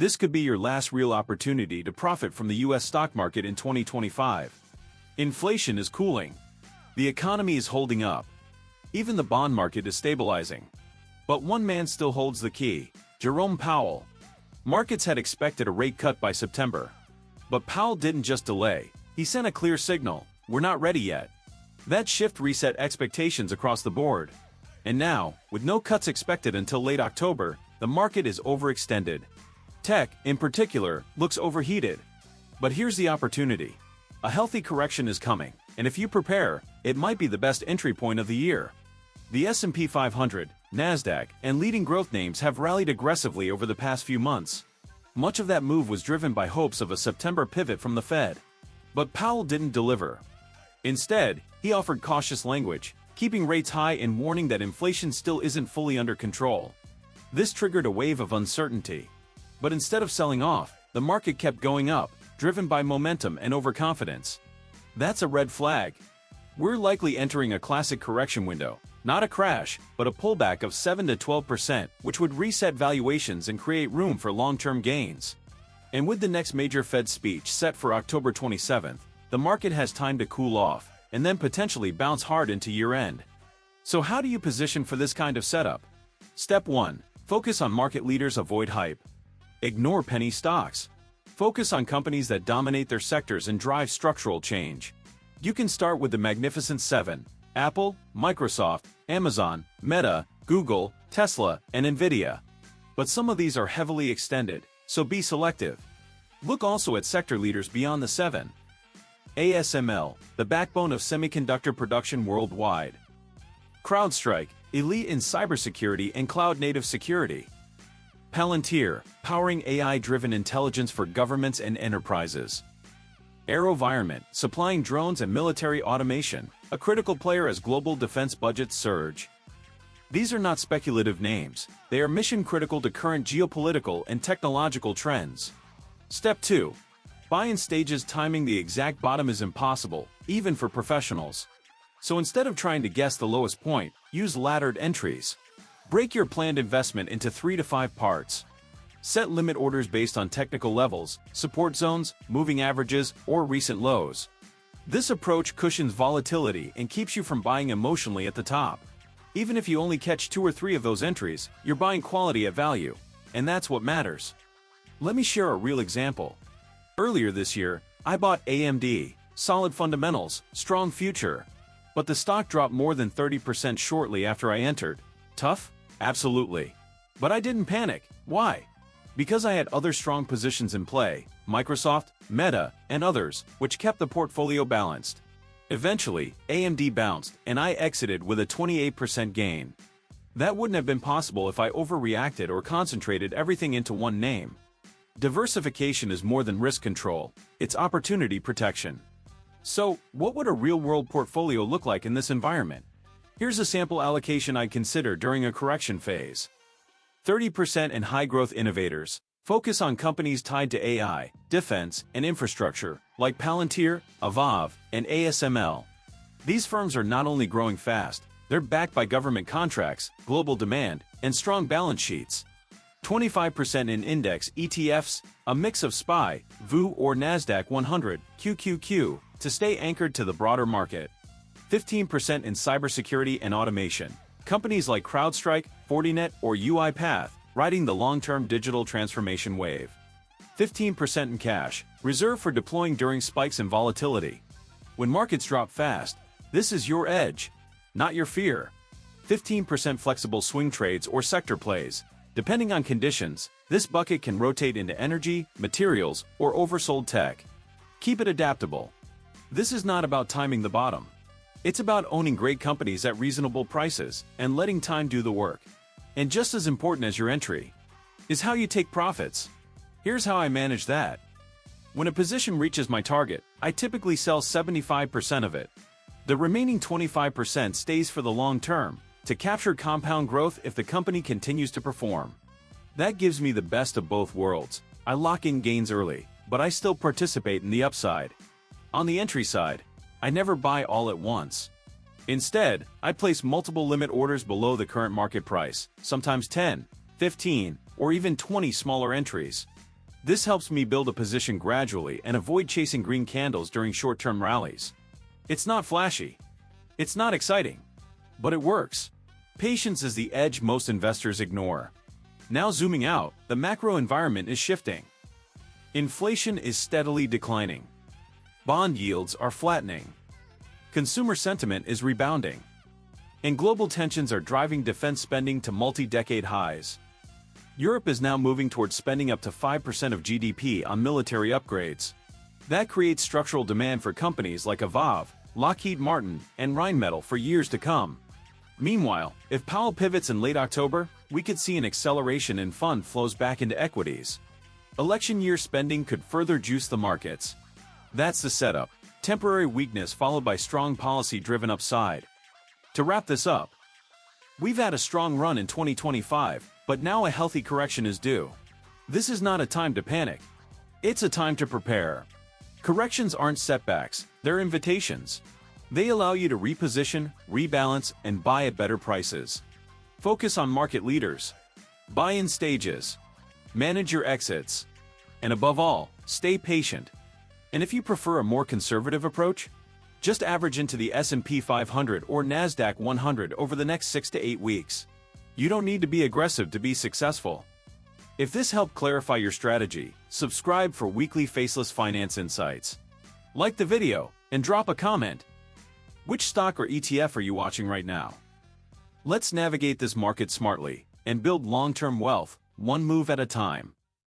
This could be your last real opportunity to profit from the US stock market in 2025. Inflation is cooling. The economy is holding up. Even the bond market is stabilizing. But one man still holds the key: Jerome Powell. Markets had expected a rate cut by September. But Powell didn't just delay, he sent a clear signal: we're not ready yet. That shift reset expectations across the board. And now, with no cuts expected until late October, the market is overextended. Tech, in particular, looks overheated. But here's the opportunity. A healthy correction is coming, and if you prepare, it might be the best entry point of the year. The S&P 500, NASDAQ, and leading growth names have rallied aggressively over the past few months. Much of that move was driven by hopes of a September pivot from the Fed. But Powell didn't deliver. Instead, he offered cautious language, keeping rates high and warning that inflation still isn't fully under control. This triggered a wave of uncertainty. But instead of selling off, the market kept going up, driven by momentum and overconfidence. That's a red flag. We're likely entering a classic correction window, not a crash, but a pullback of 7 to 12%, which would reset valuations and create room for long-term gains. And with the next major Fed speech set for October 27th, the market has time to cool off, and then potentially bounce hard into year-end. So how do you position for this kind of setup? Step 1. Focus on market leaders, avoid hype. Ignore penny stocks. Focus on companies that dominate their sectors and drive structural change. You can start with the Magnificent Seven: Apple, Microsoft, Amazon, Meta, Google, Tesla, and Nvidia. But some of these are heavily extended, so be selective. Look also at sector leaders beyond the seven. ASML, the backbone of semiconductor production worldwide. CrowdStrike, elite in cybersecurity and cloud-native security. Palantir, powering AI-driven intelligence for governments and enterprises. AeroVironment, supplying drones and military automation, a critical player as global defense budgets surge. These are not speculative names, they are mission-critical to current geopolitical and technological trends. Step 2. Buy in stages. Timing the exact bottom is impossible, even for professionals. So instead of trying to guess the lowest point, use laddered entries. Break your planned investment into 3 to 5 parts. Set limit orders based on technical levels, support zones, moving averages, or recent lows. This approach cushions volatility and keeps you from buying emotionally at the top. Even if you only catch 2 or 3 of those entries, you're buying quality at value, and that's what matters. Let me share a real example. Earlier this year, I bought AMD, solid fundamentals, strong future. But the stock dropped more than 30% shortly after I entered. Tough? Absolutely. But I didn't panic. Why? Because I had other strong positions in play: Microsoft, Meta, and others, which kept the portfolio balanced. Eventually, AMD bounced, and I exited with a 28% gain. That wouldn't have been possible if I overreacted or concentrated everything into one name. Diversification is more than risk control, it's opportunity protection. So, what would a real-world portfolio look like in this environment? Here's a sample allocation I'd consider during a correction phase. 30% in high-growth innovators. Focus on companies tied to AI, defense, and infrastructure, like Palantir, AVAV, and ASML. These firms are not only growing fast, they're backed by government contracts, global demand, and strong balance sheets. 25% in index ETFs, a mix of SPY, VU or NASDAQ 100, QQQ, to stay anchored to the broader market. 15% in cybersecurity and automation. Companies like CrowdStrike, Fortinet, or UiPath, riding the long-term digital transformation wave. 15% in cash, reserved for deploying during spikes in volatility. When markets drop fast, this is your edge, not your fear. 15% flexible swing trades or sector plays. Depending on conditions, this bucket can rotate into energy, materials, or oversold tech. Keep it adaptable. This is not about timing the bottom. It's about owning great companies at reasonable prices and letting time do the work. And just as important as your entry is how you take profits. Here's how I manage that. When a position reaches my target, I typically sell 75% of it. The remaining 25% stays for the long term, to capture compound growth if the company continues to perform. That gives me the best of both worlds. I lock in gains early, but I still participate in the upside. On the entry side, I never buy all at once. Instead, I place multiple limit orders below the current market price, sometimes 10, 15, or even 20 smaller entries. This helps me build a position gradually and avoid chasing green candles during short-term rallies. It's not flashy. It's not exciting. But it works. Patience is the edge most investors ignore. Now zooming out, the macro environment is shifting. Inflation is steadily declining. Bond yields are flattening. Consumer sentiment is rebounding. And global tensions are driving defense spending to multi-decade highs. Europe is now moving towards spending up to 5% of GDP on military upgrades. That creates structural demand for companies like AVAV, Lockheed Martin, and Rheinmetall for years to come. Meanwhile, if Powell pivots in late October, we could see an acceleration in fund flows back into equities. Election year spending could further juice the markets. That's the setup. Temporary weakness followed by strong policy-driven upside. To wrap this up, we've had a strong run in 2025, but now a healthy correction is due. This is not a time to panic. It's a time to prepare. Corrections aren't setbacks, they're invitations. They allow you to reposition, rebalance, and buy at better prices. Focus on market leaders. Buy in stages. Manage your exits. And above all, stay patient. And if you prefer a more conservative approach, just average into the S&P 500 or NASDAQ 100 over the next 6 to 8 weeks. You don't need to be aggressive to be successful. If this helped clarify your strategy, subscribe for weekly Faceless Finance Insights. Like the video, and drop a comment. Which stock or ETF are you watching right now? Let's navigate this market smartly and build long-term wealth, one move at a time.